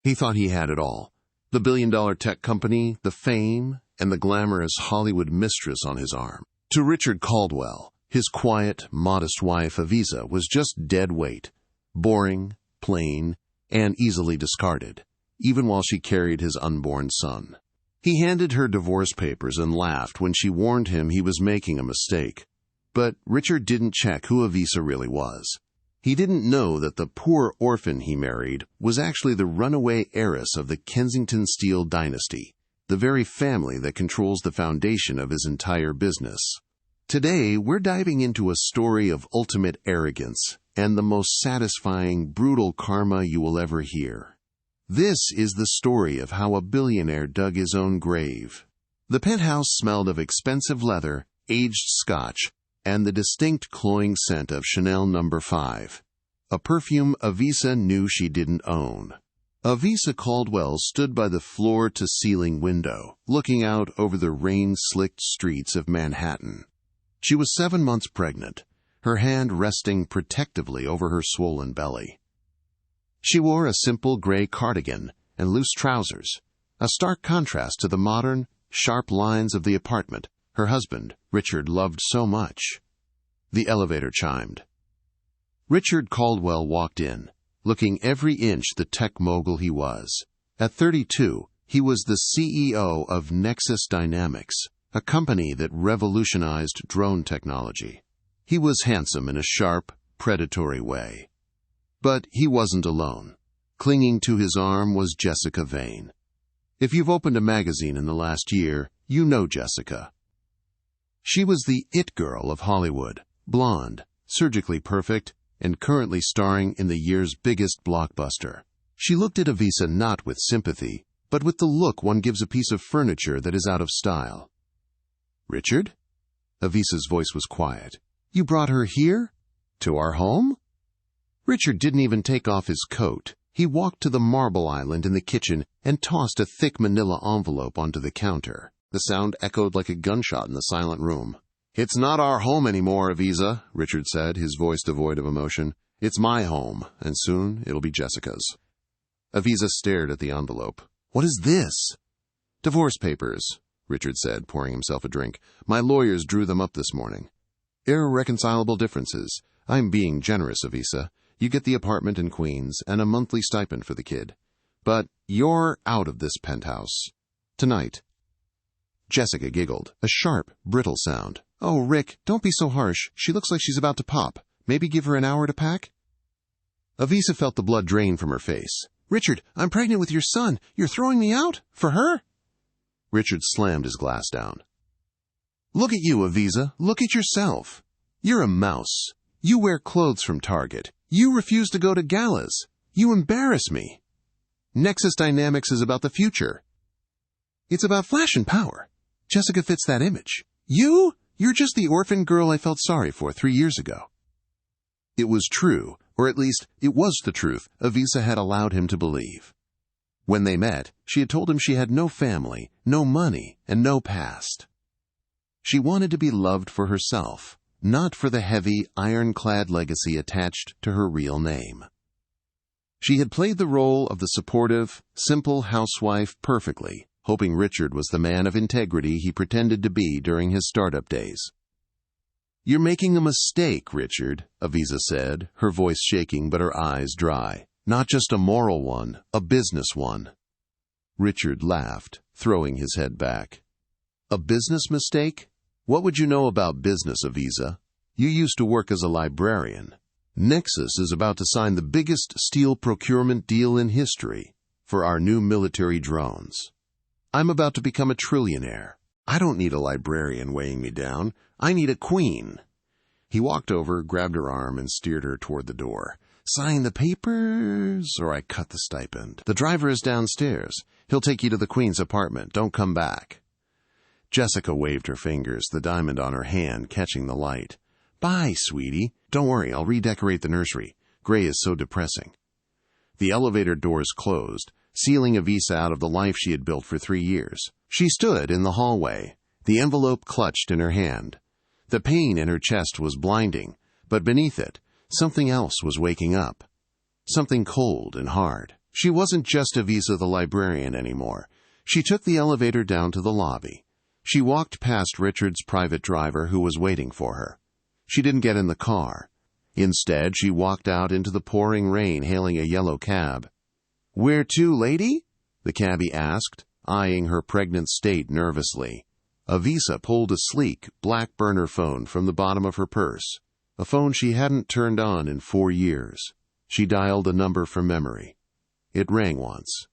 He thought he had it all: the billion-dollar tech company, the fame, and the glamorous Hollywood mistress on his arm. To Richard Caldwell, his quiet, modest wife, Avisa, was just dead weight, boring, plain, and easily discarded, even while she carried his unborn son. He handed her divorce papers and laughed when she warned him he was making a mistake. But Richard didn't check who Avisa really was. He didn't know that the poor orphan he married was actually the runaway heiress of the Kensington Steel dynasty, the very family that controls the foundation of his entire business. Today, we're diving into a story of ultimate arrogance and the most satisfying, brutal karma you will ever hear. This is the story of how a billionaire dug his own grave. The penthouse smelled of expensive leather, aged scotch, and the distinct cloying scent of Chanel No. 5, a perfume Avisa knew she didn't own. Avisa Caldwell stood by the floor-to-ceiling window, looking out over the rain-slicked streets of Manhattan. She was 7 months pregnant, her hand resting protectively over her swollen belly. She wore a simple gray cardigan and loose trousers, a stark contrast to the modern, sharp lines of the apartment her husband, Richard, loved so much. The elevator chimed. Richard Caldwell walked in, looking every inch the tech mogul he was. At 32, he was the CEO of Nexus Dynamics, a company that revolutionized drone technology. He was handsome in a sharp, predatory way. But he wasn't alone. Clinging to his arm was Jessica Vane. If you've opened a magazine in the last year, you know Jessica. She was the it girl of Hollywood, blonde, surgically perfect, and currently starring in the year's biggest blockbuster. She looked at Avisa not with sympathy, but with the look one gives a piece of furniture that is out of style. "Richard?" Avisa's voice was quiet. "You brought her here? To our home?" Richard didn't even take off his coat. He walked to the marble island in the kitchen and tossed a thick manila envelope onto the counter. The sound echoed like a gunshot in the silent room. "It's not our home anymore, Avisa," Richard said, his voice devoid of emotion. "It's my home, and soon it'll be Jessica's." Avisa stared at the envelope. "What is this?" "Divorce papers," Richard said, pouring himself a drink. "My lawyers drew them up this morning. Irreconcilable differences. I'm being generous, Avisa. You get the apartment in Queens and a monthly stipend for the kid. But you're out of this penthouse. Tonight." Jessica giggled, a sharp, brittle sound. "Oh, Rick, don't be so harsh. She looks like she's about to pop. Maybe give her an hour to pack?" Avisa felt the blood drain from her face. "Richard, I'm pregnant with your son. You're throwing me out? For her?" Richard slammed his glass down. "Look at you, Avisa. Look at yourself. You're a mouse. You wear clothes from Target. You refuse to go to galas. You embarrass me. Nexus Dynamics is about the future. It's about flash and power. Jessica fits that image. You're just the orphan girl I felt sorry for 3 years ago." It was true, or at least it was the truth Avisa had allowed him to believe. When they met, she had told him she had no family, no money, and no past. She wanted to be loved for herself, not for the heavy, ironclad legacy attached to her real name. She had played the role of the supportive, simple housewife perfectly, hoping Richard was the man of integrity he pretended to be during his startup days. "You're making a mistake, Richard," Avisa said, her voice shaking but her eyes dry. "Not just a moral one, a business one." Richard laughed, throwing his head back. "A business mistake? What would you know about business, Avisa? You used to work as a librarian. Nexus is about to sign the biggest steel procurement deal in history for our new military drones. I'm about to become a trillionaire. I don't need a librarian weighing me down. I need a queen." He walked over, grabbed her arm, and steered her toward the door. "Sign the papers, or I cut the stipend. The driver is downstairs. He'll take you to the queen's apartment. Don't come back." Jessica waved her fingers, the diamond on her hand catching the light. "Bye, sweetie. Don't worry, I'll redecorate the nursery. Gray is so depressing." The elevator doors closed, sealing Avisa out of the life she had built for 3 years. She stood in the hallway, the envelope clutched in her hand. The pain in her chest was blinding, but beneath it, something else was waking up. Something cold and hard. She wasn't just Avisa the librarian anymore. She took the elevator down to the lobby. She walked past Richard's private driver who was waiting for her. She didn't get in the car. Instead, she walked out into the pouring rain hailing a yellow cab. "Where to, lady?" the cabbie asked, eyeing her pregnant state nervously. Avisa pulled a sleek, black burner phone from the bottom of her purse, a phone she hadn't turned on in 4 years. She dialed a number from memory. It rang once.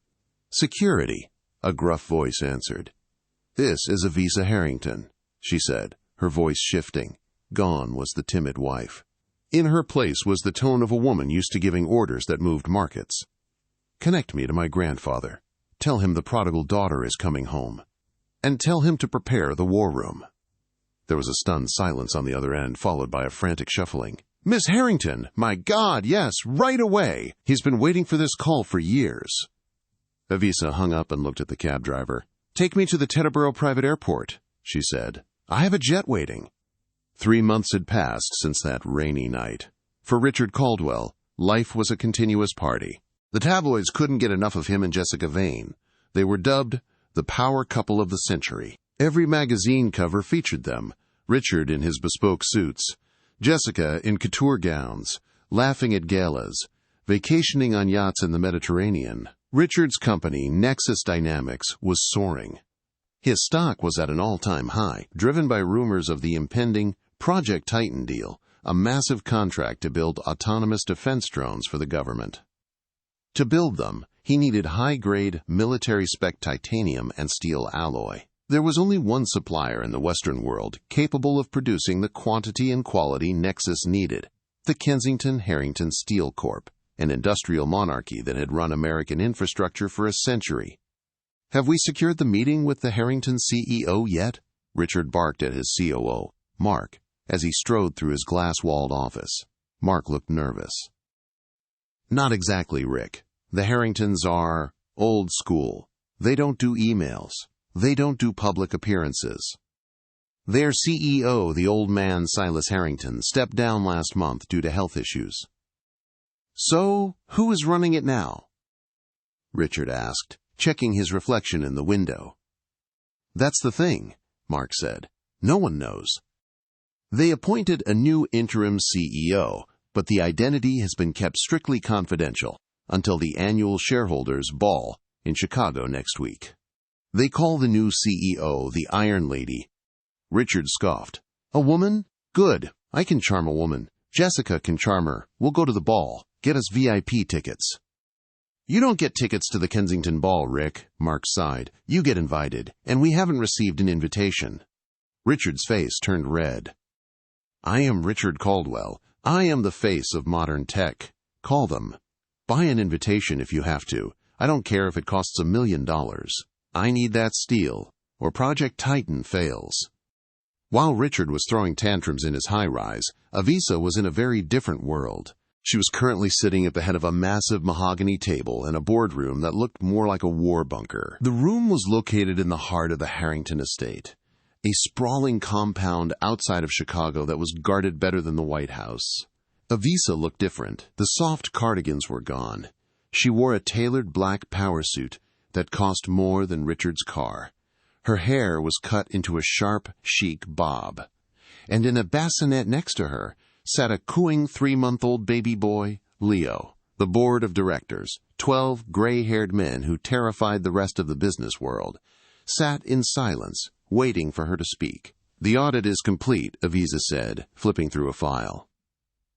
"Security," a gruff voice answered. "This is Avisa Harrington," she said, her voice shifting. Gone was the timid wife. In her place was the tone of a woman used to giving orders that moved markets. "Connect me to my grandfather. Tell him the prodigal daughter is coming home. And tell him to prepare the war room." There was a stunned silence on the other end, followed by a frantic shuffling. "Miss Harrington! My God, yes, right away! He's been waiting for this call for years." Avisa hung up and looked at the cab driver. "Take me to the Teterboro Private Airport," she said. "I have a jet waiting." 3 months had passed since that rainy night. For Richard Caldwell, life was a continuous party. The tabloids couldn't get enough of him and Jessica Vane. They were dubbed the power couple of the century. Every magazine cover featured them, Richard in his bespoke suits, Jessica in couture gowns, laughing at galas, vacationing on yachts in the Mediterranean. Richard's company, Nexus Dynamics, was soaring. His stock was at an all-time high, driven by rumors of the impending Project Titan deal, a massive contract to build autonomous defense drones for the government. To build them, he needed high-grade, military-spec titanium and steel alloy. There was only one supplier in the Western world capable of producing the quantity and quality Nexus needed, the Kensington Harrington Steel Corp., an industrial monarchy that had run American infrastructure for a century. "Have we secured the meeting with the Harrington CEO yet?" Richard barked at his COO, Mark, as he strode through his glass-walled office. Mark looked nervous. "Not exactly, Rick. The Harringtons are old school. They don't do emails. They don't do public appearances. Their CEO, the old man Silas Harrington, stepped down last month due to health issues." "So, who is running it now?" Richard asked, checking his reflection in the window. "That's the thing," Mark said. "No one knows. They appointed a new interim CEO, but the identity has been kept strictly confidential until the annual shareholders' ball in Chicago next week. They call the new CEO the Iron Lady." Richard scoffed. "A woman? Good. I can charm a woman. Jessica can charm her. We'll go to the ball. Get us VIP tickets." "You don't get tickets to the Kensington Ball, Rick," Mark sighed. "You get invited, and we haven't received an invitation." Richard's face turned red. "I am Richard Caldwell. I am the face of modern tech. Call them. Buy an invitation if you have to. I don't care if it costs $1 million. I need that steel, or Project Titan fails." While Richard was throwing tantrums in his high-rise, Avisa was in a very different world. She was currently sitting at the head of a massive mahogany table in a boardroom that looked more like a war bunker. The room was located in the heart of the Harrington estate, a sprawling compound outside of Chicago that was guarded better than the White House. Avisa looked different. The soft cardigans were gone. She wore a tailored black power suit that cost more than Richard's car. Her hair was cut into a sharp, chic bob. And in a bassinet next to her sat a cooing 3-month-old baby boy, Leo. The board of directors, 12 gray-haired men who terrified the rest of the business world, sat in silence, waiting for her to speak. "The audit is complete," Avisa said, flipping through a file.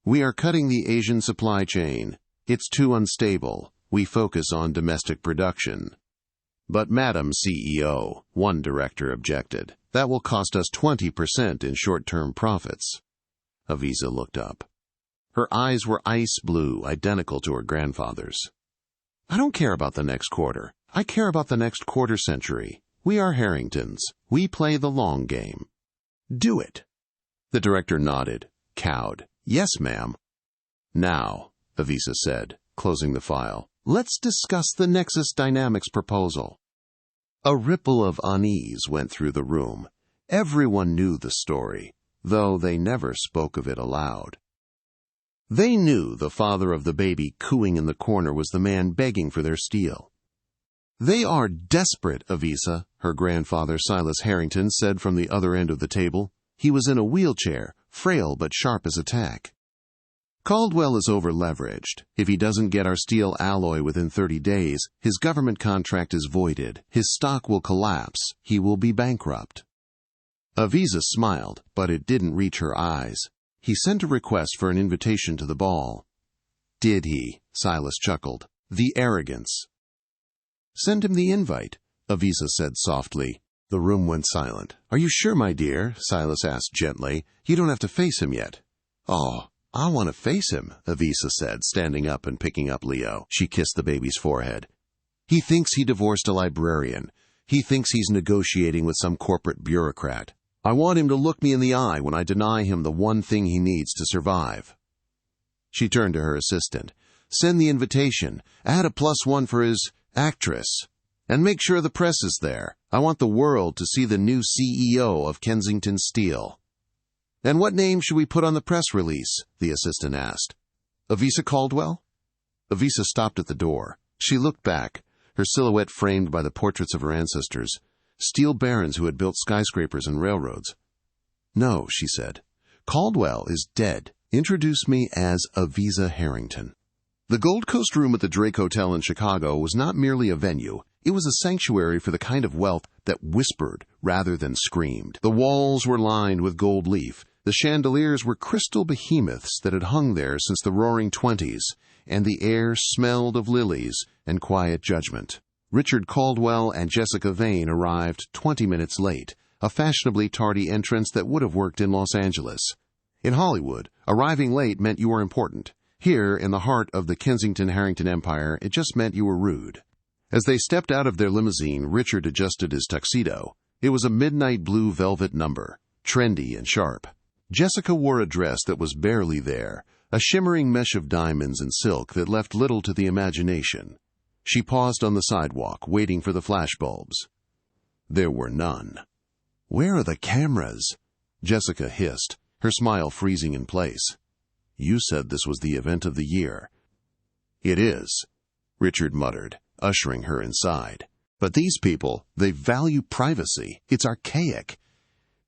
"We are cutting the Asian supply chain. It's too unstable. We focus on domestic production." "But Madam CEO," one director objected, "that will cost us 20% in short-term profits." Avisa looked up. Her eyes were ice blue, identical to her grandfather's. "I don't care about the next quarter. I care about the next quarter century. We are Harringtons. We play the long game. Do it." The director nodded, cowed. "Yes, ma'am." "Now," Avisa said, closing the file, "let's discuss the Nexus Dynamics proposal." A ripple of unease went through the room. Everyone knew the story, though they never spoke of it aloud. They knew the father of the baby cooing in the corner was the man begging for their steel. "They are desperate, Avisa," her grandfather Silas Harrington said from the other end of the table. He was in a wheelchair, frail but sharp as a tack. "Caldwell is over-leveraged. If he doesn't get our steel alloy within 30 days, his government contract is voided. His stock will collapse. He will be bankrupt." Avisa smiled, but it didn't reach her eyes. "He sent a request for an invitation to the ball." "Did he?" Silas chuckled. "The arrogance." "Send him the invite," Avisa said softly. The room went silent. "Are you sure, my dear?" Silas asked gently. "You don't have to face him yet." "Oh, I want to face him," Avisa said, standing up and picking up Leo. She kissed the baby's forehead. "He thinks he divorced a librarian. He thinks he's negotiating with some corporate bureaucrat. I want him to look me in the eye when I deny him the one thing he needs to survive." She turned to her assistant. "Send the invitation. Add a +1 for his actress. And make sure the press is there. I want the world to see the new CEO of Kensington Steel." "And what name should we put on the press release?" the assistant asked. "Avisa Caldwell?" Avisa stopped at the door. She looked back, her silhouette framed by the portraits of her ancestors, steel barons who had built skyscrapers and railroads. "No," she said. "Caldwell is dead. Introduce me as Avisa Harrington." The Gold Coast Room at the Drake Hotel in Chicago was not merely a venue. It was a sanctuary for the kind of wealth that whispered rather than screamed. The walls were lined with gold leaf. The chandeliers were crystal behemoths that had hung there since the Roaring '20s, and the air smelled of lilies and quiet judgment. Richard Caldwell and Jessica Vane arrived 20 minutes late, a fashionably tardy entrance that would have worked in Los Angeles. In Hollywood, arriving late meant you were important. Here, in the heart of the Kensington Harrington Empire, it just meant you were rude. As they stepped out of their limousine, Richard adjusted his tuxedo. It was a midnight blue velvet number, trendy and sharp. Jessica wore a dress that was barely there, a shimmering mesh of diamonds and silk that left little to the imagination. She paused on the sidewalk, waiting for the flashbulbs. There were none. "Where are the cameras?" Jessica hissed, her smile freezing in place. "You said this was the event of the year." "It is," Richard muttered, ushering her inside. "But these people, they value privacy. It's archaic."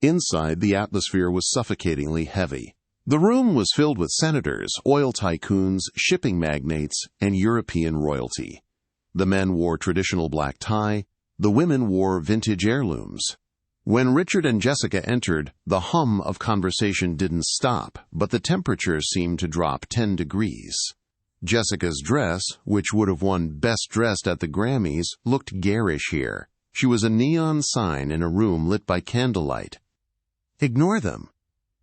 Inside, the atmosphere was suffocatingly heavy. The room was filled with senators, oil tycoons, shipping magnates, and European royalty. The men wore traditional black tie. The women wore vintage heirlooms. When Richard and Jessica entered, the hum of conversation didn't stop, but the temperature seemed to drop 10 degrees. Jessica's dress, which would have won Best Dressed at the Grammys, looked garish here. She was a neon sign in a room lit by candlelight. "Ignore them,"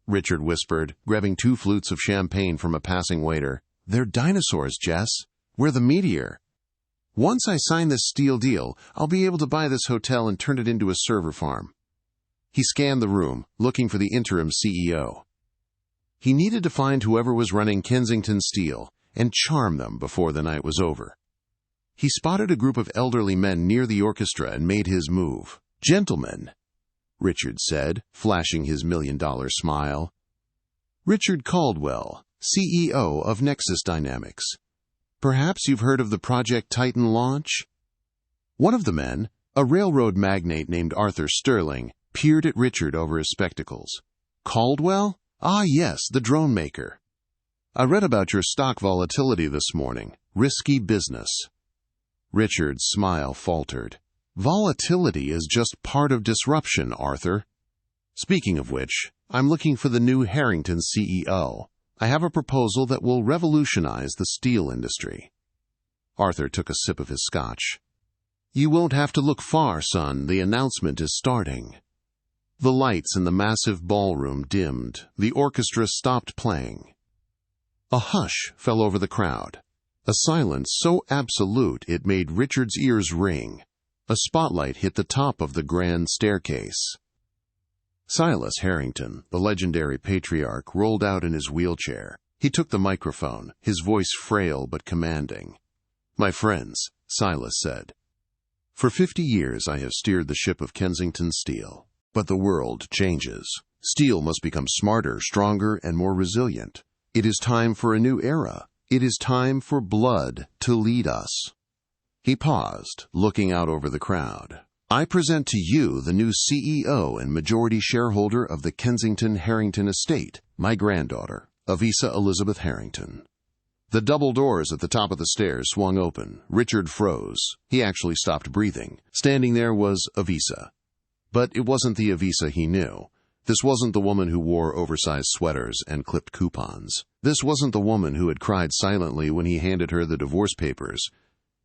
Richard whispered, grabbing 2 flutes of champagne from a passing waiter. "They're dinosaurs, Jess. We're the meteor. Once I sign this steel deal, I'll be able to buy this hotel and turn it into a server farm." He scanned the room, looking for the interim CEO. He needed to find whoever was running Kensington Steel and charm them before the night was over. He spotted a group of elderly men near the orchestra and made his move. "Gentlemen," Richard said, flashing his $1,000,000 smile. "Richard Caldwell, CEO of Nexus Dynamics. Perhaps you've heard of the Project Titan launch?" One of the men, a railroad magnate named Arthur Sterling, peered at Richard over his spectacles. "Caldwell? Ah, yes, the drone maker. I read about your stock volatility this morning. Risky business." Richard's smile faltered. "Volatility is just part of disruption, Arthur. Speaking of which, I'm looking for the new Harrington CEO. I have a proposal that will revolutionize the steel industry." Arthur took a sip of his scotch. "You won't have to look far, son. The announcement is starting." The lights in the massive ballroom dimmed. The orchestra stopped playing. A hush fell over the crowd, a silence so absolute it made Richard's ears ring. A spotlight hit the top of the grand staircase. Silas Harrington, the legendary patriarch, rolled out in his wheelchair. He took the microphone, his voice frail but commanding. "My friends," Silas said, "for 50 years I have steered the ship of Kensington Steel. But the world changes. Steel must become smarter, stronger, and more resilient. It is time for a new era. It is time for blood to lead us. He paused, looking out over the crowd. I present to you the new CEO and majority shareholder of the Kensington Harrington estate, my granddaughter, Avisa Elizabeth Harrington. The double doors at the top of the stairs swung open. Richard froze. He actually stopped breathing. Standing there was Avisa. But it wasn't the Avisa he knew. This wasn't the woman who wore oversized sweaters and clipped coupons. This wasn't the woman who had cried silently when he handed her the divorce papers.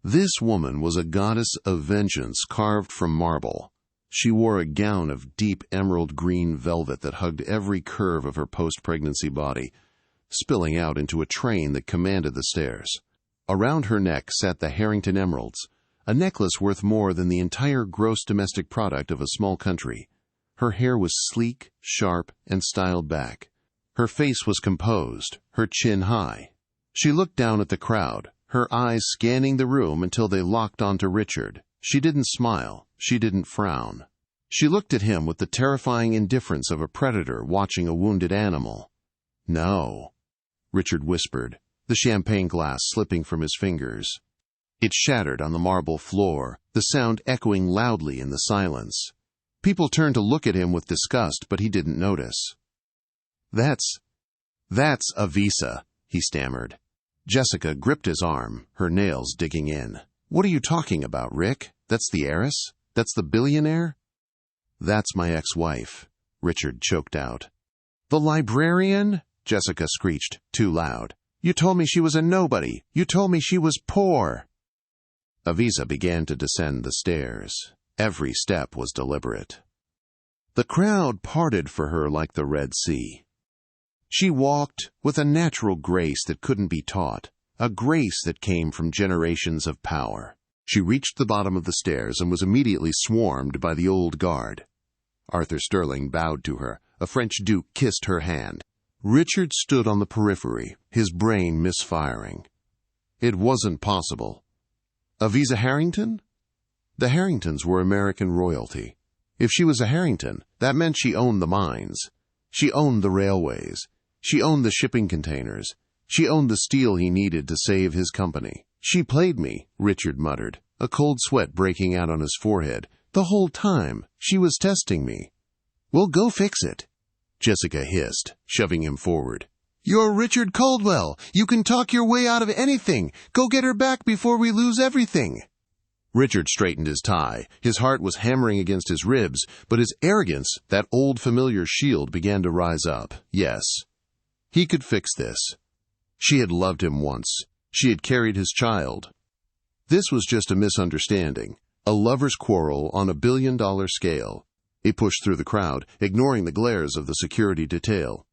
This woman was a goddess of vengeance carved from marble. She wore a gown of deep emerald green velvet that hugged every curve of her post-pregnancy body, spilling out into a train that commanded the stairs. Around her neck sat the Harrington emeralds, a necklace worth more than the entire gross domestic product of a small country. Her hair was sleek, sharp, and styled back. Her face was composed, her chin high. She looked down at the crowd, her eyes scanning the room until they locked onto Richard. She didn't smile. She didn't frown. She looked at him with the terrifying indifference of a predator watching a wounded animal. No, Richard whispered, the champagne glass slipping from his fingers. It shattered on the marble floor, the sound echoing loudly in the silence. People turned to look at him with disgust, but he didn't notice. That's Avisa, he stammered. Jessica gripped his arm, her nails digging in. What are you talking about, Rick? That's the heiress? That's the billionaire? That's my ex-wife, Richard choked out. The librarian? Jessica screeched, too loud. You told me she was a nobody. You told me she was poor. Avisa began to descend the stairs. Every step was deliberate. The crowd parted for her like the Red Sea. She walked with a natural grace that couldn't be taught, a grace that came from generations of power. She reached the bottom of the stairs and was immediately swarmed by the old guard. Arthur Sterling bowed to her. A French duke kissed her hand. Richard stood on the periphery, his brain misfiring. It wasn't possible. Avisa Harrington? The Harringtons were American royalty. If she was a Harrington, that meant she owned the mines. She owned the railways. She owned the shipping containers. She owned the steel he needed to save his company. She played me, Richard muttered, a cold sweat breaking out on his forehead. The whole time, she was testing me. Well, go fix it, Jessica hissed, shoving him forward. You're Richard Caldwell. You can talk your way out of anything. Go get her back before we lose everything. Richard straightened his tie. His heart was hammering against his ribs, but his arrogance, that old familiar shield, began to rise up. Yes, he could fix this. She had loved him once. She had carried his child. This was just a misunderstanding, a lover's quarrel on a billion-dollar scale. He pushed through the crowd, ignoring the glares of the security detail.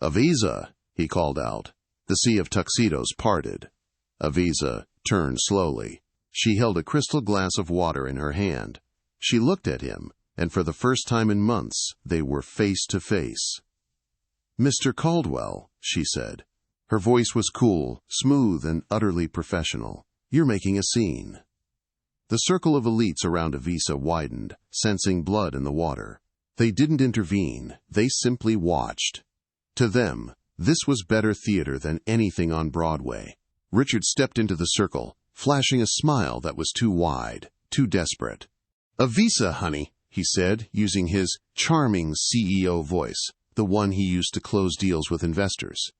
Avisa, he called out. The sea of tuxedos parted. Avisa turned slowly. She held a crystal glass of water in her hand. She looked at him, and for the first time in months, they were face to face. Mr. Caldwell, she said. Her voice was cool, smooth, and utterly professional. You're making a scene. The circle of elites around Avisa widened, sensing blood in the water. They didn't intervene. They simply watched. To them, this was better theater than anything on Broadway. Richard stepped into the circle, flashing a smile that was too wide, too desperate. Avisa, honey, he said, using his charming CEO voice, the one he used to close deals with investors.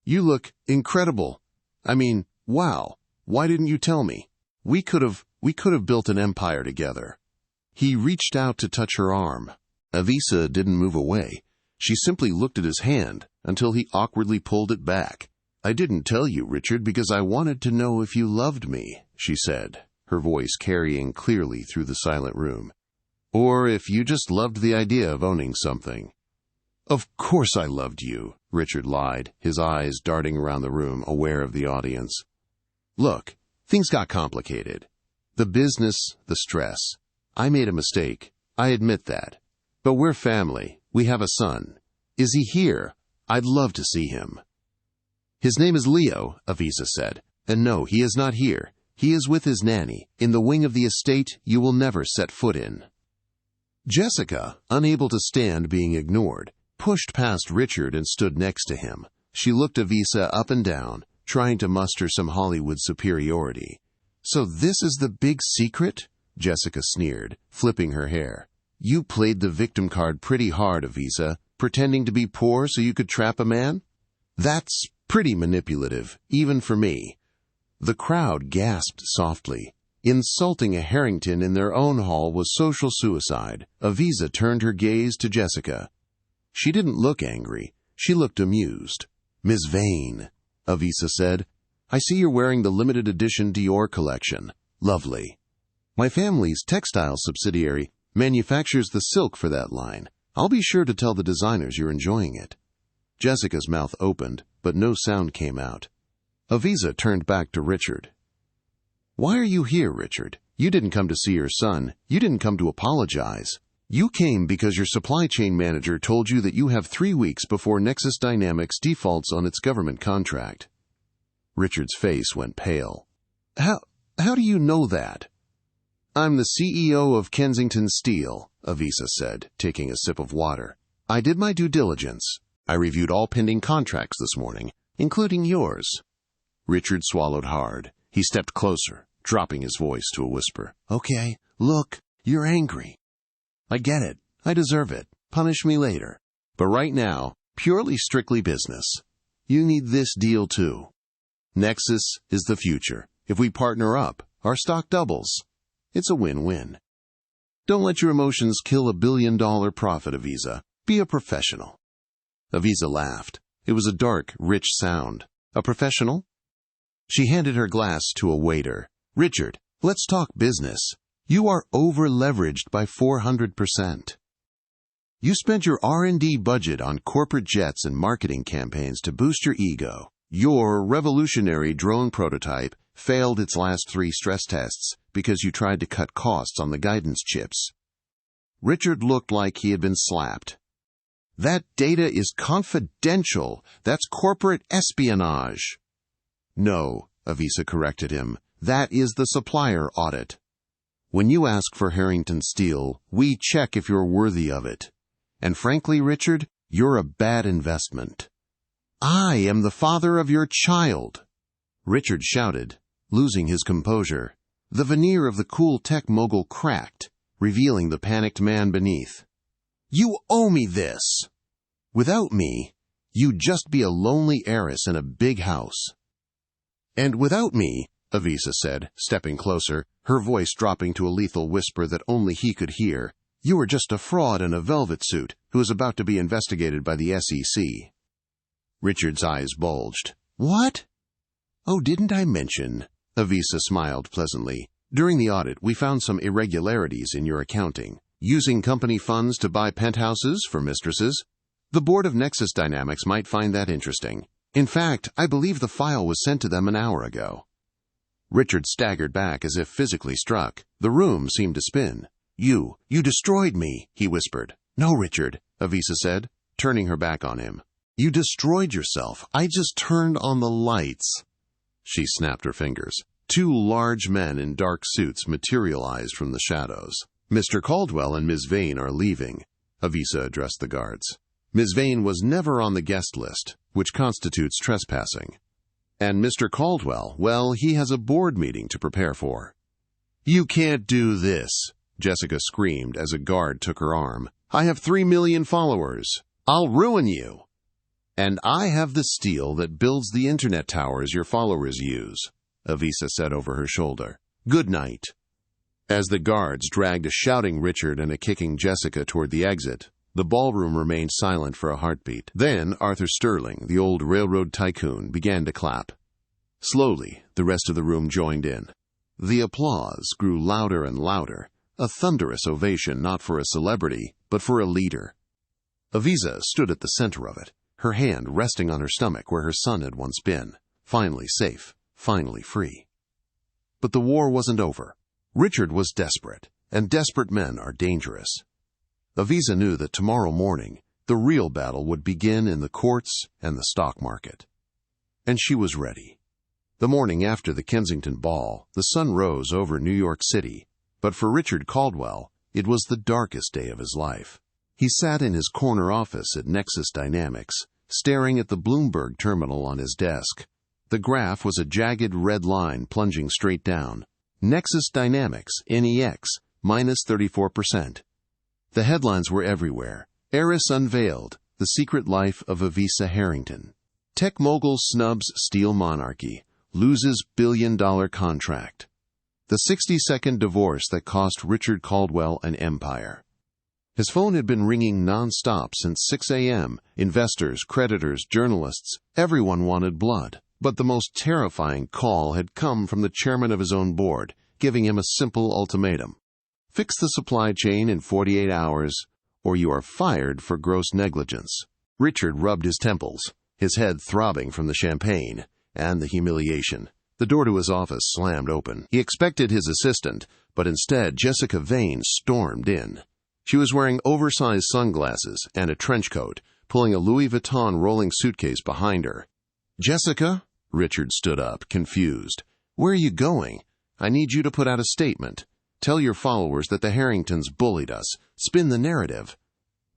You look incredible. I mean, wow. Why didn't you tell me? We could have built an empire together. He reached out to touch her arm. Avisa didn't move away. She simply looked at his hand until he awkwardly pulled it back. I didn't tell you, Richard, because I wanted to know if you loved me, she said, her voice carrying clearly through the silent room. Or if you just loved the idea of owning something. Of course I loved you, Richard lied, his eyes darting around the room, aware of the audience. Look, things got complicated. The business, the stress. I made a mistake. I admit that. But we're family. We have a son. Is he here? I'd love to see him. His name is Leo, Avisa said. And no, he is not here. He is with his nanny, in the wing of the estate you will never set foot in. Jessica, unable to stand being ignored, pushed past Richard and stood next to him. She looked Avisa up and down, trying to muster some Hollywood superiority. "So this is the big secret?" Jessica sneered, flipping her hair. "You played the victim card pretty hard, Avisa, pretending to be poor so you could trap a man? That's pretty manipulative, even for me." The crowd gasped softly. Insulting a Harrington in their own hall was social suicide. Avisa turned her gaze to Jessica. She didn't look angry. She looked amused. "Miss Vane," Avisa said, "I see you're wearing the limited edition Dior collection. Lovely. My family's textile subsidiary manufactures the silk for that line. I'll be sure to tell the designers you're enjoying it." Jessica's mouth opened, but no sound came out. Avisa turned back to Richard. "Why are you here, Richard? You didn't come to see your son. You didn't come to apologize. You came because your supply chain manager told you that you have 3 weeks before Nexus Dynamics defaults on its government contract." Richard's face went pale. How do you know that?" "I'm the CEO of Kensington Steel," Avisa said, taking a sip of water. "I did my due diligence. I reviewed all pending contracts this morning, including yours." Richard swallowed hard. He stepped closer, dropping his voice to a whisper. "Okay, look, you're angry. I get it. I deserve it. Punish me later. But right now, purely strictly business. You need this deal too. Nexus is the future. If we partner up, our stock doubles. It's a win-win. Don't let your emotions kill $1 billion profit, Avisa. Be a professional." Avisa laughed. It was a dark, rich sound. "A professional?" She handed her glass to a waiter. "Richard, let's talk business. You are over-leveraged by 400%. You spent your R&D budget on corporate jets and marketing campaigns to boost your ego. Your revolutionary drone prototype failed its last 3 stress tests because you tried to cut costs on the guidance chips." Richard looked like he had been slapped. "That data is confidential. That's corporate espionage." "No," Avisa corrected him. "That is the supplier audit. When you ask for Harrington Steel, we check if you're worthy of it. And frankly, Richard, you're a bad investment." "I am the father of your child," Richard shouted, losing his composure. The veneer of the cool tech mogul cracked, revealing the panicked man beneath. "You owe me this. Without me, you'd just be a lonely heiress in a big house." "And without me," Avisa said, stepping closer, her voice dropping to a lethal whisper that only he could hear, "you are just a fraud in a velvet suit who is about to be investigated by the SEC." Richard's eyes bulged. "What?" "Oh, didn't I mention?" Avisa smiled pleasantly. "During the audit, we found some irregularities in your accounting. Using company funds to buy penthouses for mistresses. The board of Nexus Dynamics might find that interesting. In fact, I believe the file was sent to them an hour ago." Richard staggered back as if physically struck. The room seemed to spin. You destroyed me," he whispered. "No, Richard," Avisa said, turning her back on him. "You destroyed yourself. I just turned on the lights." She snapped her fingers. 2 large men in dark suits materialized from the shadows. "Mr. Caldwell and Ms. Vane are leaving," Avisa addressed the guards. Ms. Vane was never on the guest list, which constitutes trespassing. And Mr. Caldwell, well, he has a board meeting to prepare for. "You can't do this," Jessica screamed as a guard took her arm. "I have 3 million followers. I'll ruin you. And I have the steel that builds the internet towers your followers use," Avisa said over her shoulder. "Good night." As the guards dragged a shouting Richard and a kicking Jessica toward the exit, the ballroom remained silent for a heartbeat. Then Arthur Sterling, the old railroad tycoon, began to clap. Slowly, the rest of the room joined in. The applause grew louder and louder, a thunderous ovation not for a celebrity, but for a leader. Avisa stood at the center of it, her hand resting on her stomach where her son had once been, finally safe, finally free. But the war wasn't over. Richard was desperate, and desperate men are dangerous. Avisa knew that tomorrow morning, the real battle would begin in the courts and the stock market. And she was ready. The morning after the Kensington ball, the sun rose over New York City, but for Richard Caldwell, it was the darkest day of his life. He sat in his corner office at Nexus Dynamics, staring at the Bloomberg terminal on his desk. The graph was a jagged red line plunging straight down. Nexus Dynamics, NEX, minus 34%. The headlines were everywhere. Heiress unveiled, the secret life of Revea Harrington. Tech mogul snubs steel monarchy, loses billion-dollar contract. The 60-second divorce that cost Richard Caldwell an empire. His phone had been ringing non-stop since 6 a.m. Investors, creditors, journalists, everyone wanted blood. But the most terrifying call had come from the chairman of his own board, giving him a simple ultimatum. Fix the supply chain in 48 hours, or you are fired for gross negligence. Richard rubbed his temples, his head throbbing from the champagne and the humiliation. The door to his office slammed open. He expected his assistant, but instead Jessica Vane stormed in. She was wearing oversized sunglasses and a trench coat, pulling a Louis Vuitton rolling suitcase behind her. "Jessica?" Richard stood up, confused. "Where are you going? I need you to put out a statement. Tell your followers that the Harringtons bullied us. Spin the narrative."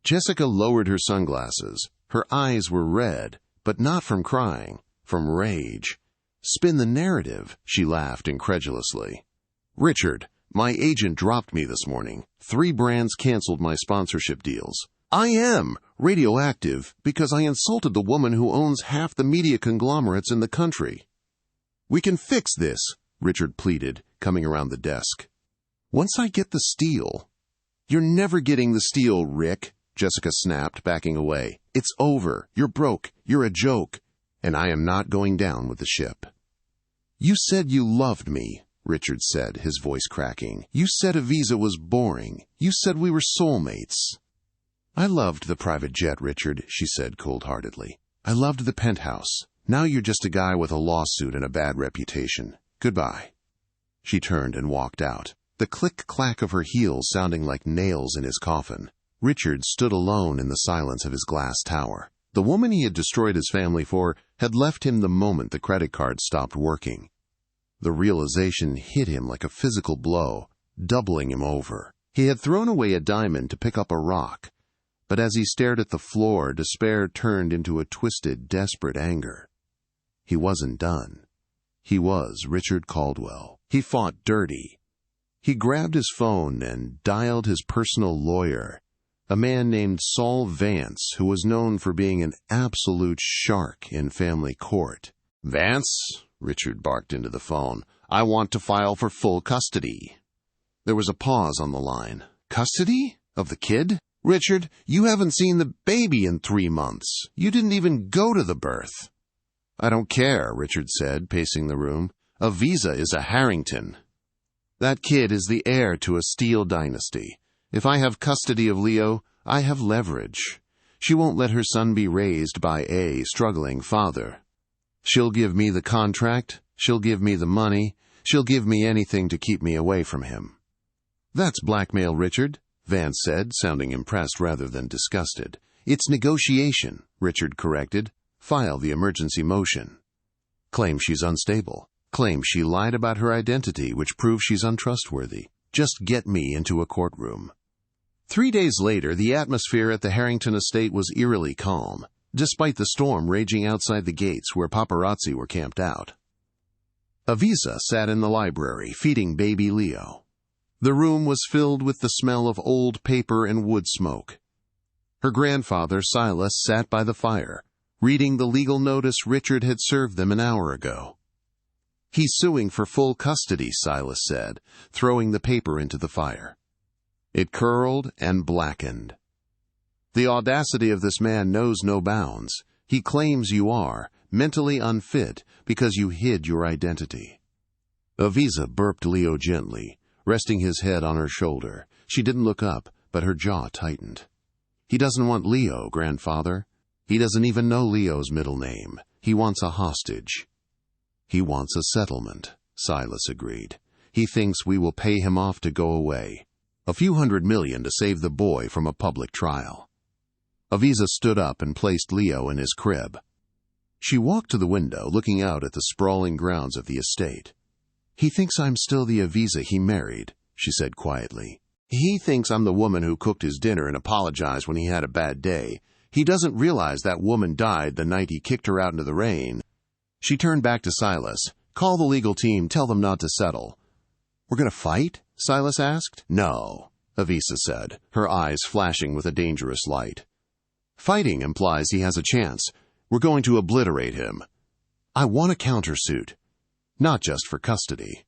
Jessica lowered her sunglasses. Her eyes were red, but not from crying, from rage. "Spin the narrative," she laughed incredulously. "Richard, my agent dropped me this morning. 3 brands canceled my sponsorship deals. I am radioactive because I insulted the woman who owns half the media conglomerates in the country." "We can fix this," Richard pleaded, coming around the desk. "Once I get the steel." "You're never getting the steel, Rick," Jessica snapped, backing away. "It's over. You're broke. You're a joke. And I am not going down with the ship." "You said you loved me," Richard said, his voice cracking. "You said Revea was boring. You said we were soulmates." "I loved the private jet, Richard," she said cold-heartedly. "I loved the penthouse. Now you're just a guy with a lawsuit and a bad reputation. Goodbye." She turned and walked out, the click-clack of her heels sounding like nails in his coffin. Richard stood alone in the silence of his glass tower. The woman he had destroyed his family for had left him the moment the credit card stopped working. The realization hit him like a physical blow, doubling him over. He had thrown away a diamond to pick up a rock, but as he stared at the floor, despair turned into a twisted, desperate anger. He wasn't done. He was Richard Caldwell. He fought dirty. He grabbed his phone and dialed his personal lawyer, a man named Saul Vance, who was known for being an absolute shark in family court. "Vance," Richard barked into the phone, "I want to file for full custody." There was a pause on the line. "Custody? Of the kid?" "Richard, you haven't seen the baby in 3 months. You didn't even go to the birth." "I don't care," Richard said, pacing the room. "Revea is a Harrington. That kid is the heir to a steel dynasty. If I have custody of Leo, I have leverage. She won't let her son be raised by a struggling father. She'll give me the contract, she'll give me the money, she'll give me anything to keep me away from him." "That's blackmail, Richard," Vance said, sounding impressed rather than disgusted. "It's negotiation," Richard corrected. "File the emergency motion. Claim she's unstable. Claim she lied about her identity, which proves she's untrustworthy. Just get me into a courtroom." 3 days later, the atmosphere at the Harrington estate was eerily calm, despite the storm raging outside the gates where paparazzi were camped out. Revea sat in the library, feeding baby Leo. The room was filled with the smell of old paper and wood smoke. Her grandfather, Silas, sat by the fire, reading the legal notice Richard had served them an hour ago. "He's suing for full custody," Silas said, throwing the paper into the fire. It curled and blackened. "The audacity of this man knows no bounds. He claims you are mentally unfit because you hid your identity." Revea burped Leo gently, resting his head on her shoulder. She didn't look up, but her jaw tightened. "He doesn't want Leo, grandfather. He doesn't even know Leo's middle name. He wants a hostage." "He wants a settlement," Silas agreed. "He thinks we will pay him off to go away. A few $100 million to save the boy from a public trial." Revea stood up and placed Leo in his crib. She walked to the window, looking out at the sprawling grounds of the estate. "He thinks I'm still the Revea he married," she said quietly. "He thinks I'm the woman who cooked his dinner and apologized when he had a bad day. He doesn't realize that woman died the night he kicked her out into the rain. She turned back to Silas. Call the legal team, tell them not to settle. We're going to fight? Silas asked. No, Avisa said, her eyes flashing with a dangerous light. Fighting implies he has a chance. We're going to obliterate him. I want a countersuit. Not just for custody.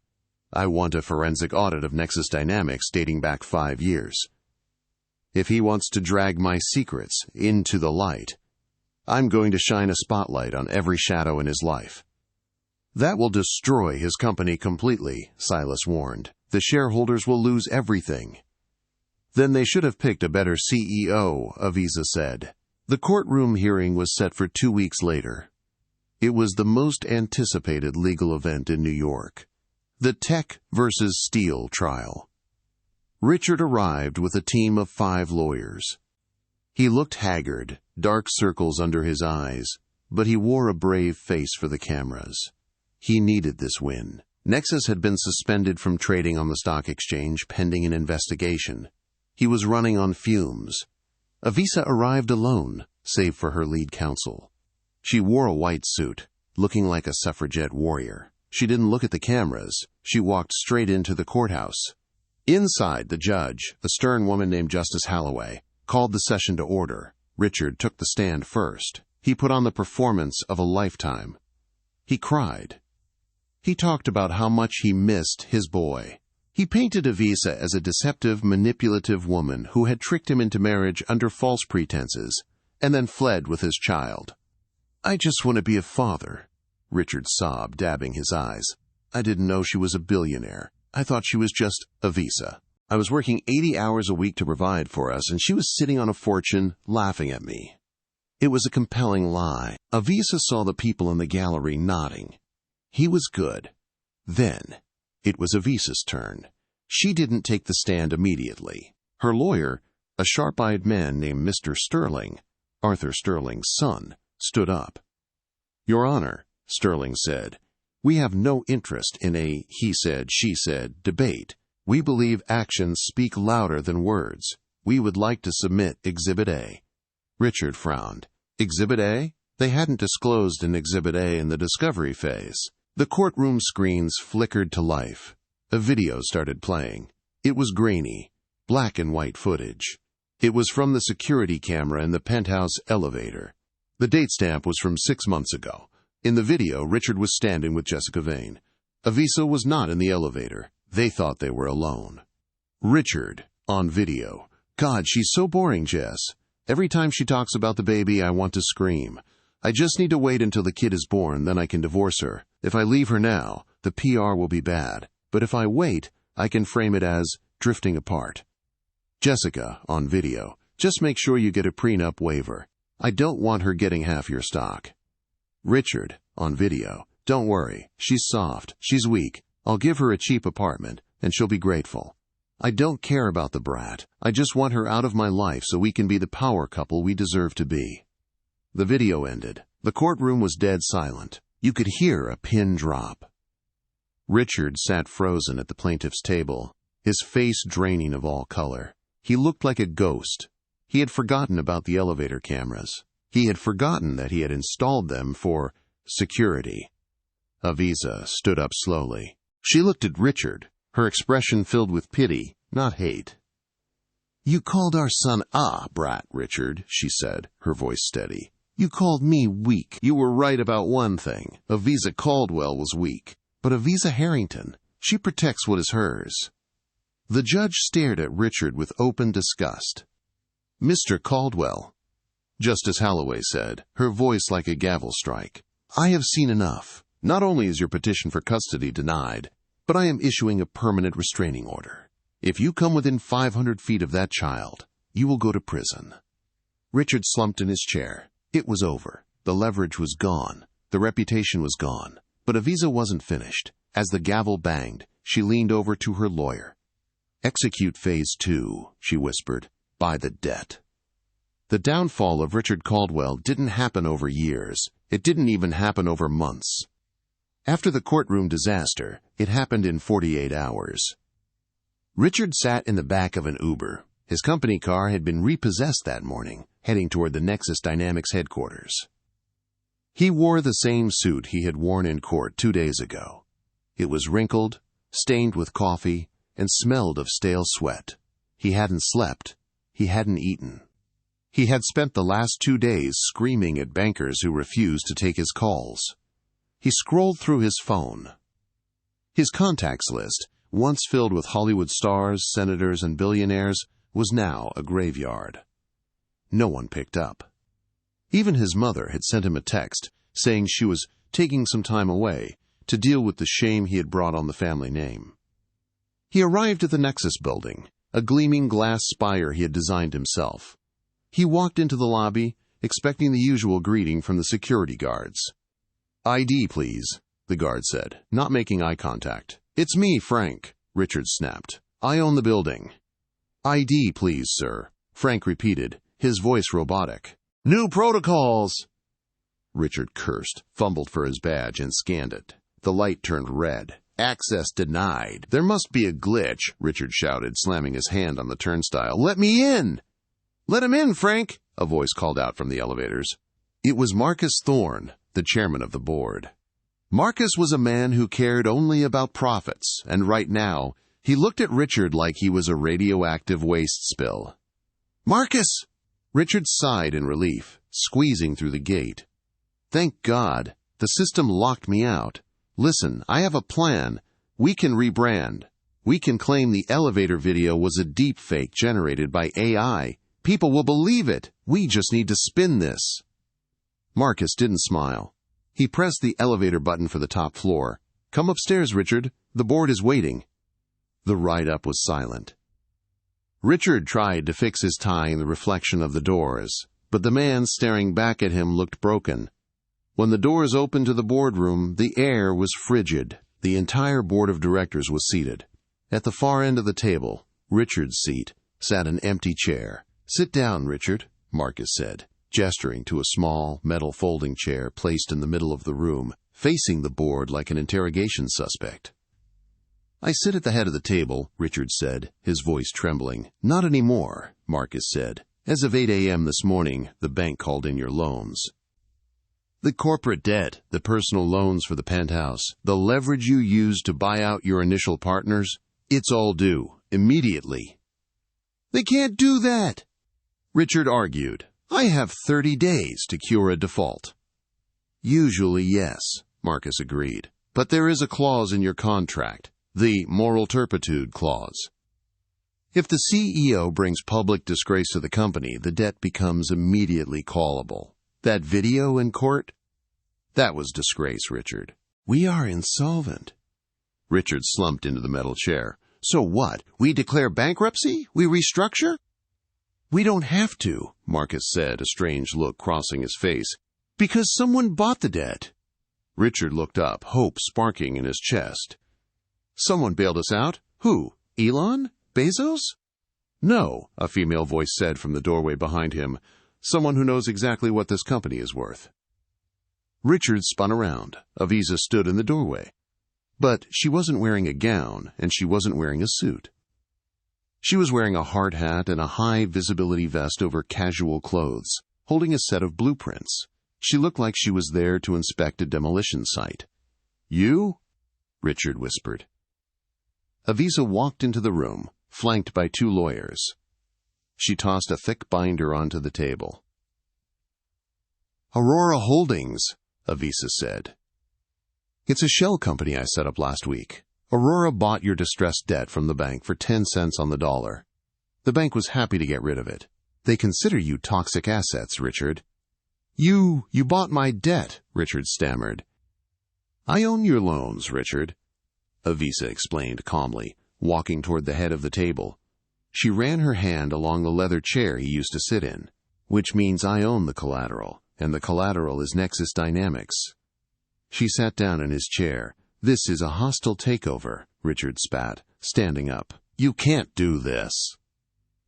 I want a forensic audit of Nexus Dynamics dating back 5 years. If he wants to drag my secrets into the light, I'm going to shine a spotlight on every shadow in his life. That will destroy his company completely, Silas warned. The shareholders will lose everything. Then they should have picked a better CEO, Avisa said. The courtroom hearing was set for 2 weeks later. It was the most anticipated legal event in New York. The Tech versus Steel trial. Richard arrived with a team of 5 lawyers. He looked haggard, dark circles under his eyes, but he wore a brave face for the cameras. He needed this win. Nexus had been suspended from trading on the stock exchange pending an investigation. He was running on fumes. Avisa arrived alone, save for her lead counsel. She wore a white suit, looking like a suffragette warrior. She didn't look at the cameras. She walked straight into the courthouse. Inside, the judge, a stern woman named Justice Holloway, called the session to order. Richard took the stand first. He put on the performance of a lifetime. He cried. He talked about how much he missed his boy. He painted Avisa as a deceptive, manipulative woman who had tricked him into marriage under false pretenses and then fled with his child. I just want to be a father, Richard sobbed, dabbing his eyes. I didn't know she was a billionaire. I thought she was just Avisa. I was working 80 hours a week to provide for us, and she was sitting on a fortune, laughing at me. It was a compelling lie. Avisa saw the people in the gallery nodding. He was good. Then, it was Avisa's turn. She didn't take the stand immediately. Her lawyer, a sharp-eyed man named Mr. Sterling, Arthur Sterling's son, stood up. Your Honor, Sterling said, we have no interest in a he said, she said debate. We believe actions speak louder than words. We would like to submit Exhibit A. Richard frowned. Exhibit A? They hadn't disclosed an Exhibit A in the discovery phase. The courtroom screens flickered to life. A video started playing. It was grainy, black and white footage. It was from the security camera in the penthouse elevator. The date stamp was from 6 months ago. In the video, Richard was standing with Jessica Vane. Avisa was not in the elevator. They thought they were alone. Richard, on video. God, she's so boring, Jess. Every time she talks about the baby, I want to scream. I just need to wait until the kid is born, then I can divorce her. If I leave her now, the PR will be bad. But if I wait, I can frame it as drifting apart. Jessica, on video. Just make sure you get a prenup waiver. I don't want her getting half your stock. Richard, on video. Don't worry. She's soft. She's weak. I'll give her a cheap apartment, and she'll be grateful. I don't care about the brat. I just want her out of my life so we can be the power couple we deserve to be. The video ended. The courtroom was dead silent. You could hear a pin drop. Richard sat frozen at the plaintiff's table, his face draining of all color. He looked like a ghost. He had forgotten about the elevator cameras. He had forgotten that he had installed them for security. Avisa stood up slowly. She looked at Richard, her expression filled with pity, not hate. You called our son a brat, Richard, she said, her voice steady. You called me weak. You were right about one thing. Avisa Caldwell was weak. But Avisa Harrington, she protects what is hers. The judge stared at Richard with open disgust. Mr. Caldwell, Justice Holloway said, her voice like a gavel strike. I have seen enough. Not only is your petition for custody denied, but I am issuing a permanent restraining order. If you come within 500 feet of that child, you will go to prison. Richard slumped in his chair. It was over. The leverage was gone. The reputation was gone. But Avisa wasn't finished. As the gavel banged, she leaned over to her lawyer. Execute Phase 2, she whispered. Buy the debt. The downfall of Richard Caldwell didn't happen over years. It didn't even happen over months. After the courtroom disaster, it happened in 48 hours. Richard sat in the back of an Uber. His company car had been repossessed that morning, heading toward the Nexus Dynamics headquarters. He wore the same suit he had worn in court 2 days ago. It was wrinkled, stained with coffee, and smelled of stale sweat. He hadn't slept. He hadn't eaten. He had spent the last 2 days screaming at bankers who refused to take his calls. He scrolled through his phone. His contacts list, once filled with Hollywood stars, senators, and billionaires, was now a graveyard. No one picked up. Even his mother had sent him a text saying she was taking some time away to deal with the shame he had brought on the family name. He arrived at the Nexus building, a gleaming glass spire he had designed himself. He walked into the lobby, expecting the usual greeting from the security guards. "ID, please," the guard said, not making eye contact. "It's me, Frank," Richard snapped. "I own the building." "ID, please, sir," Frank repeated, his voice robotic. "New protocols!" Richard cursed, fumbled for his badge, and scanned it. The light turned red. "Access denied." "There must be a glitch," Richard shouted, slamming his hand on the turnstile. "Let me in!" "Let him in, Frank!" a voice called out from the elevators. It was Marcus Thorne, the chairman of the board. Marcus was a man who cared only about profits, and right now, he looked at Richard like he was a radioactive waste spill. "Marcus!" Richard sighed in relief, squeezing through the gate. "Thank God. The system locked me out. Listen, I have a plan. We can rebrand. We can claim the elevator video was a deepfake generated by AI. People will believe it. We just need to spin this." Marcus didn't smile. He pressed the elevator button for the top floor. "Come upstairs, Richard. The board is waiting." The ride-up was silent. Richard tried to fix his tie in the reflection of the doors, but the man staring back at him looked broken. When the doors opened to the boardroom, the air was frigid. The entire board of directors was seated. At the far end of the table, Richard's seat, sat an empty chair. "Sit down, Richard," Marcus said, gesturing to a small, metal folding chair placed in the middle of the room, facing the board like an interrogation suspect. "I sit at the head of the table," Richard said, his voice trembling. "Not anymore," Marcus said. "As of 8 a.m. this morning, the bank called in your loans. The corporate debt, the personal loans for the penthouse, the leverage you used to buy out your initial partners, it's all due, immediately." "They can't do that," Richard argued. "I have 30 days to cure a default." "Usually, yes," Marcus agreed. "But there is a clause in your contract, the moral turpitude clause. If the CEO brings public disgrace to the company, the debt becomes immediately callable. That video in court? That was disgrace, Richard. We are insolvent." Richard slumped into the metal chair. "So what? We declare bankruptcy? We restructure?" "We don't have to," Marcus said, a strange look crossing his face. "Because someone bought the debt." Richard looked up, hope sparking in his chest. "Someone bailed us out? Who? Elon? Bezos?" "No," a female voice said from the doorway behind him. "Someone who knows exactly what this company is worth." Richard spun around. Aviza stood in the doorway. But she wasn't wearing a gown, and she wasn't wearing a suit. She was wearing a hard hat and a high-visibility vest over casual clothes, holding a set of blueprints. She looked like she was there to inspect a demolition site. "You?" Richard whispered. Aviza walked into the room, flanked by 2 lawyers. She tossed a thick binder onto the table. "Aurora Holdings," Aviza said. "It's a shell company I set up last week. Aurora bought your distressed debt from the bank for 10 cents on the dollar. The bank was happy to get rid of it. They consider you toxic assets, Richard." You bought my debt," Richard stammered. "I own your loans, Richard," Aviza explained calmly, walking toward the head of the table. She ran her hand along the leather chair he used to sit in. "Which means I own the collateral, and the collateral is Nexus Dynamics." She sat down in his chair. "This is a hostile takeover," Richard spat, standing up. "You can't do this."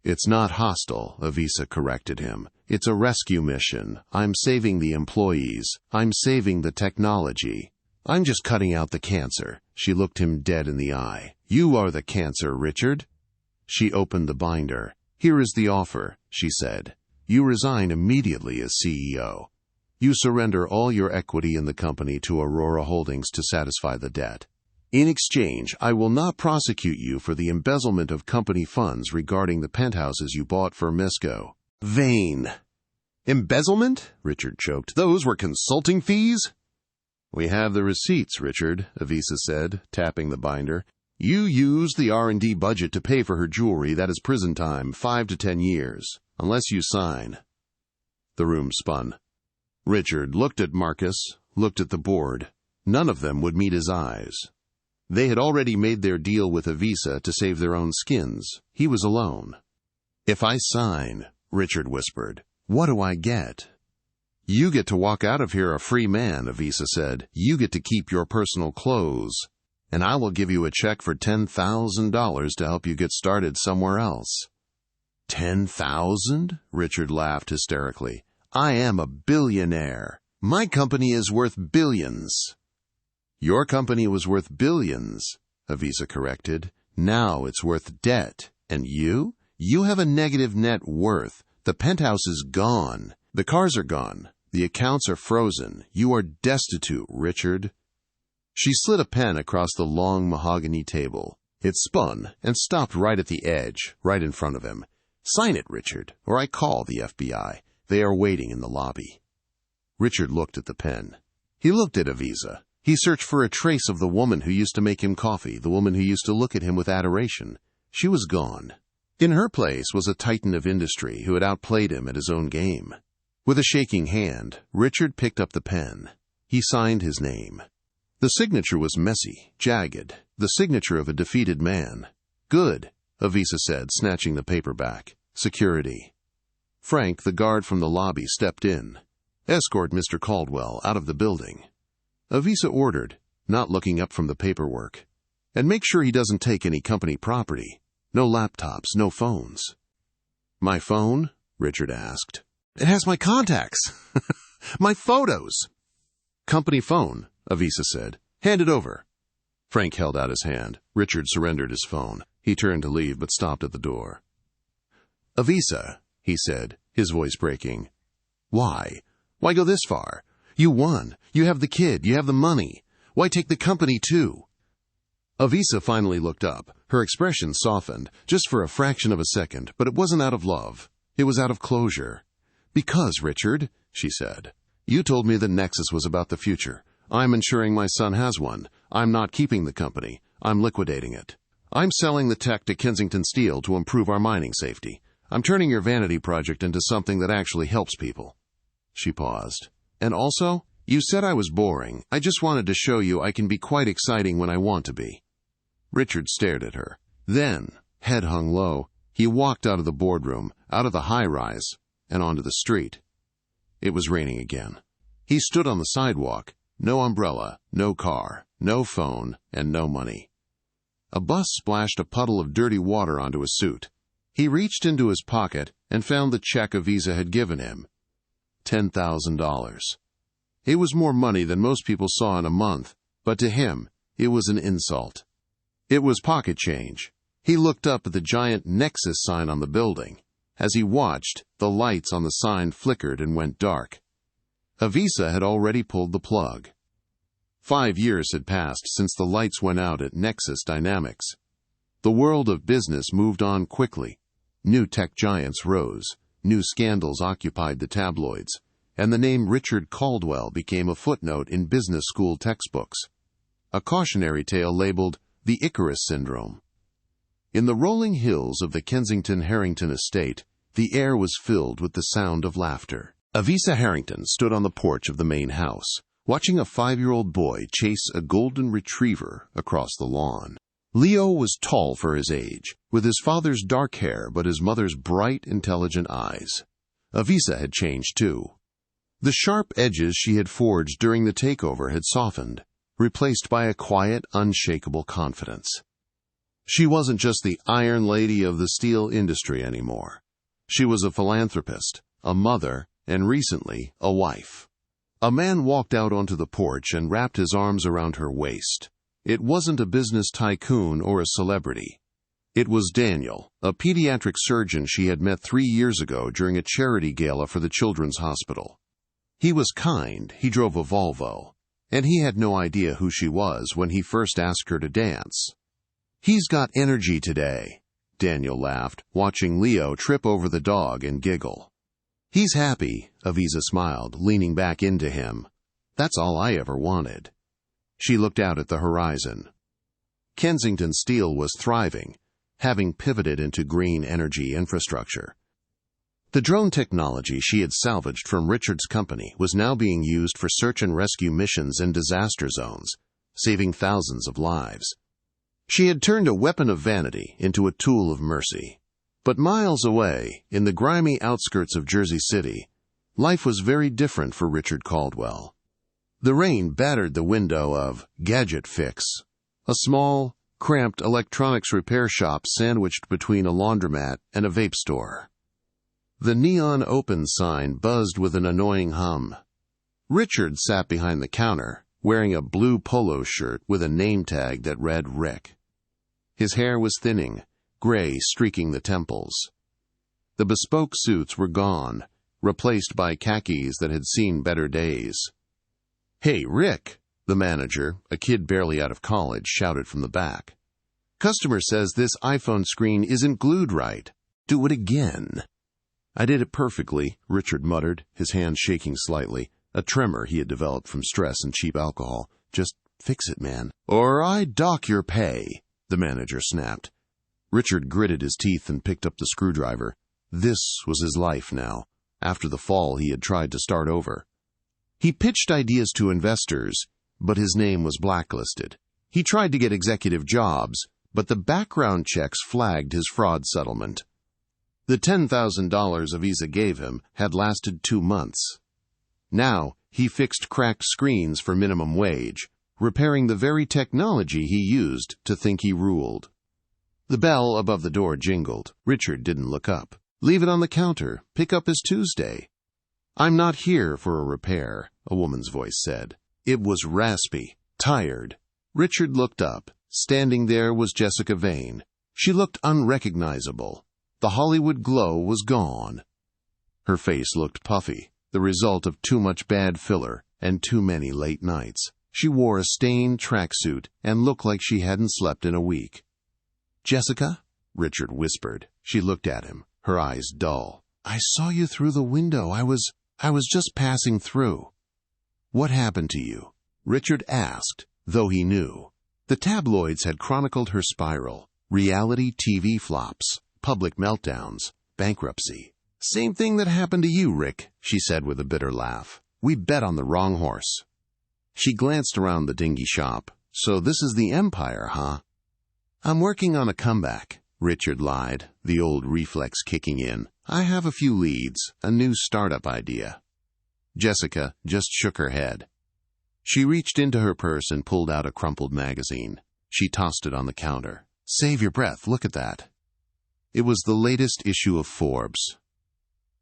"It's not hostile," Aviza corrected him. "It's a rescue mission. I'm saving the employees. I'm saving the technology. I'm just cutting out the cancer." She looked him dead in the eye. "You are the cancer, Richard." She opened the binder. "Here is the offer," she said. "You resign immediately as CEO. You surrender all your equity in the company to Aurora Holdings to satisfy the debt. In exchange, I will not prosecute you for the embezzlement of company funds regarding the penthouses you bought for Misco." Vain. "Embezzlement?" Richard choked. "Those were consulting fees?" "We have the receipts, Richard," Avisa said, tapping the binder. "You used the R&D budget to pay for her jewelry. That is prison time, 5 to 10 years, unless you sign." The room spun. Richard looked at Marcus, looked at the board. None of them would meet his eyes. They had already made their deal with Avisa to save their own skins. He was alone. "If I sign," Richard whispered, "what do I get?" "You get to walk out of here a free man," Avisa said. "You get to keep your personal clothes. And I will give you a check for $10,000 to help you get started somewhere else." "10,000?" Richard laughed hysterically. "I am a billionaire. My company is worth billions." "Your company was worth billions," Avisa corrected. "Now it's worth debt. And you? You have a negative net worth. The penthouse is gone. The cars are gone. The accounts are frozen. You are destitute, Richard." She slid a pen across the long mahogany table. It spun and stopped right at the edge, right in front of him. "Sign it, Richard, or I call the FBI. They are waiting in the lobby." Richard looked at the pen. He looked at Avisa. He searched for a trace of the woman who used to make him coffee, the woman who used to look at him with adoration. She was gone. In her place was a titan of industry who had outplayed him at his own game. With a shaking hand, Richard picked up the pen. He signed his name. The signature was messy, jagged, the signature of a defeated man. "Good," Avisa said, snatching the paper back. "Security." Frank, the guard from the lobby, stepped in. "Escort Mr. Caldwell out of the building," Avisa ordered, not looking up from the paperwork. "And make sure he doesn't take any company property. No laptops, no phones." "My phone?" Richard asked. "It has my contacts. My photos." "Company phone," Avisa said. "Hand it over." Frank held out his hand. Richard surrendered his phone. He turned to leave, but stopped at the door. "Avisa," he said, his voice breaking. "Why? Why go this far? You won. You have the kid. You have the money. Why take the company, too?" Avisa finally looked up. Her expression softened, just for a fraction of a second, but it wasn't out of love. It was out of closure. "Because, Richard," she said, "you told me that Nexus was about the future. I'm ensuring my son has one. I'm not keeping the company. I'm liquidating it. I'm selling the tech to Kensington Steel to improve our mining safety. I'm turning your vanity project into something that actually helps people." She paused. "And also, you said I was boring. I just wanted to show you I can be quite exciting when I want to be." Richard stared at her. Then, head hung low, he walked out of the boardroom, out of the high-rise, and onto the street. It was raining again. He stood on the sidewalk. No umbrella, no car, no phone, and no money. A bus splashed a puddle of dirty water onto his suit. He reached into his pocket and found the check Avisa had given him. $10,000. It was more money than most people saw in a month, but to him, it was an insult. It was pocket change. He looked up at the giant Nexus sign on the building. As he watched, the lights on the sign flickered and went dark. Avisa had already pulled the plug. 5 years had passed since the lights went out at Nexus Dynamics. The world of business moved on quickly. New tech giants rose, new scandals occupied the tabloids, and the name Richard Caldwell became a footnote in business school textbooks. A cautionary tale labeled the Icarus Syndrome. In the rolling hills of the Kensington Harrington estate, the air was filled with the sound of laughter. Avisa Harrington stood on the porch of the main house, watching a 5-year-old boy chase a golden retriever across the lawn. Leo was tall for his age, with his father's dark hair but his mother's bright, intelligent eyes. Avisa had changed too. The sharp edges she had forged during the takeover had softened, replaced by a quiet, unshakable confidence. She wasn't just the Iron Lady of the steel industry anymore. She was a philanthropist, a mother, and recently, a wife. A man walked out onto the porch and wrapped his arms around her waist. It wasn't a business tycoon or a celebrity. It was Daniel, a pediatric surgeon she had met 3 years ago during a charity gala for the Children's Hospital. He was kind, he drove a Volvo, and he had no idea who she was when he first asked her to dance. "He's got energy today," Daniel laughed, watching Leo trip over the dog and giggle. "He's happy," Aviza smiled, leaning back into him. "That's all I ever wanted." She looked out at the horizon. Kensington Steel was thriving, having pivoted into green energy infrastructure. The drone technology she had salvaged from Richard's company was now being used for search and rescue missions in disaster zones, saving thousands of lives. She had turned a weapon of vanity into a tool of mercy. But miles away, in the grimy outskirts of Jersey City, life was very different for Richard Caldwell. The rain battered the window of Gadget Fix, a small, cramped electronics repair shop sandwiched between a laundromat and a vape store. The neon open sign buzzed with an annoying hum. Richard sat behind the counter, wearing a blue polo shirt with a name tag that read Rick. His hair was thinning, gray streaking the temples. The bespoke suits were gone, replaced by khakis that had seen better days. "Hey, Rick," the manager, a kid barely out of college, shouted from the back. "Customer says this iPhone screen isn't glued right. Do it again." "I did it perfectly," Richard muttered, his hand shaking slightly, a tremor he had developed from stress and cheap alcohol. "Just fix it, man." "Or I dock your pay," the manager snapped. Richard gritted his teeth and picked up the screwdriver. This was his life now. After the fall, he had tried to start over. He pitched ideas to investors, but his name was blacklisted. He tried to get executive jobs, but the background checks flagged his fraud settlement. The $10,000 Aviza gave him had lasted 2 months. Now, he fixed cracked screens for minimum wage, repairing the very technology he used to think he ruled. The bell above the door jingled. Richard didn't look up. "Leave it on the counter. Pick up as Tuesday." "I'm not here for a repair," a woman's voice said. It was raspy, tired. Richard looked up. Standing there was Jessica Vane. She looked unrecognizable. The Hollywood glow was gone. Her face looked puffy, the result of too much bad filler and too many late nights. She wore a stained tracksuit and looked like she hadn't slept in a week. "Jessica?" Richard whispered. She looked at him, her eyes dull. "I saw you through the window. I was just passing through." "What happened to you?" Richard asked, though he knew. The tabloids had chronicled her spiral, reality TV flops, public meltdowns, bankruptcy. "Same thing that happened to you, Rick," she said with a bitter laugh. "We bet on the wrong horse." She glanced around the dingy shop. "So this is the empire, huh?" "I'm working on a comeback," Richard lied, the old reflex kicking in. "I have a few leads, a new startup idea." Jessica just shook her head. She reached into her purse and pulled out a crumpled magazine. She tossed it on the counter. "Save your breath, look at that." It was the latest issue of Forbes.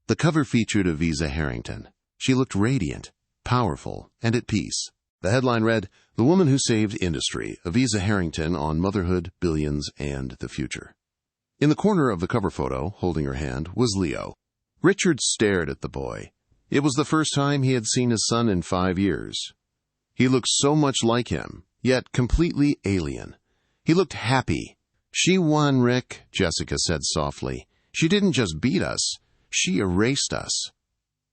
The cover featured Aviza Harrington. She looked radiant, powerful, and at peace. The headline read, "The Woman Who Saved Industry, Aviza Harrington on Motherhood, Billions, and the Future." In the corner of the cover photo, holding her hand, was Leo. Richard stared at the boy. It was the first time he had seen his son in 5 years. He looked so much like him, yet completely alien. He looked happy. "She won, Rick," Jessica said softly. "She didn't just beat us, she erased us."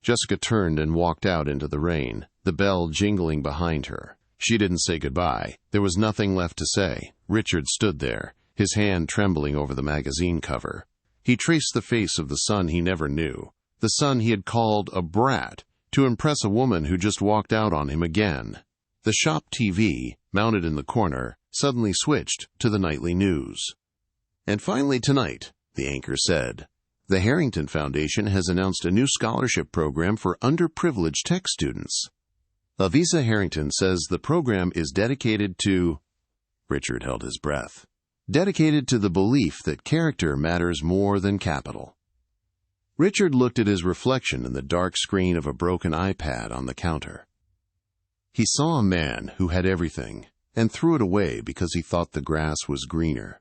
Jessica turned and walked out into the rain, the bell jingling behind her. She didn't say goodbye. There was nothing left to say. Richard stood there, his hand trembling over the magazine cover. He traced the face of the son he never knew, the son he had called a brat to impress a woman who just walked out on him again. The shop TV, mounted in the corner, suddenly switched to the nightly news. "And finally tonight," the anchor said, "the Harrington Foundation has announced a new scholarship program for underprivileged tech students. Aviza Harrington says the program is dedicated to—" Richard held his breath. "Dedicated to the belief that character matters more than capital." Richard looked at his reflection in the dark screen of a broken iPad on the counter. He saw a man who had everything and threw it away because he thought the grass was greener.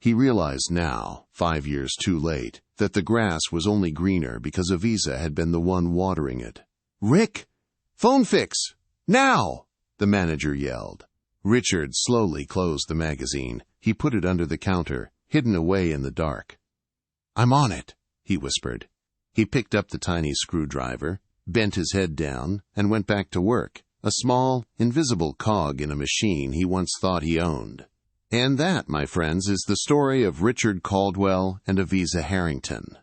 He realized now, 5 years too late, that the grass was only greener because Aviza had been the one watering it. "Rick! Phone fix! Now!" the manager yelled. Richard slowly closed the magazine. He put it under the counter, hidden away in the dark. "I'm on it," he whispered. He picked up the tiny screwdriver, bent his head down, and went back to work, a small, invisible cog in a machine he once thought he owned. And that, my friends, is the story of Richard Caldwell and Aviza Harrington.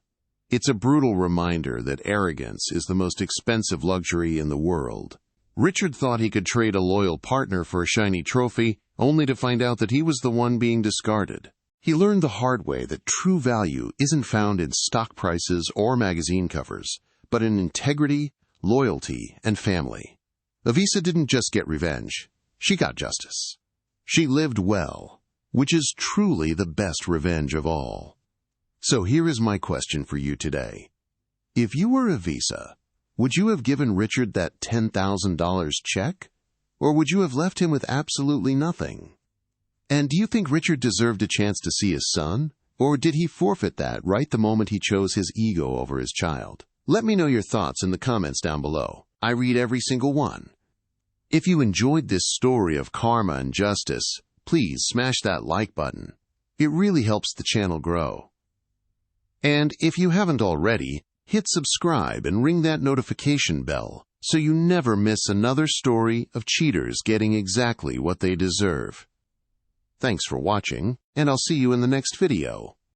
It's a brutal reminder that arrogance is the most expensive luxury in the world. Richard thought he could trade a loyal partner for a shiny trophy, only to find out that he was the one being discarded. He learned the hard way that true value isn't found in stock prices or magazine covers, but in integrity, loyalty, and family. Aviza didn't just get revenge. She got justice. She lived well, which is truly the best revenge of all. So here is my question for you today. If you were Aviza, would you have given Richard that $10,000 check? Or would you have left him with absolutely nothing? And do you think Richard deserved a chance to see his son? Or did he forfeit that right the moment he chose his ego over his child? Let me know your thoughts in the comments down below. I read every single one. If you enjoyed this story of karma and justice, please smash that like button. It really helps the channel grow. And if you haven't already, hit subscribe and ring that notification bell so you never miss another story of cheaters getting exactly what they deserve. Thanks for watching, and I'll see you in the next video.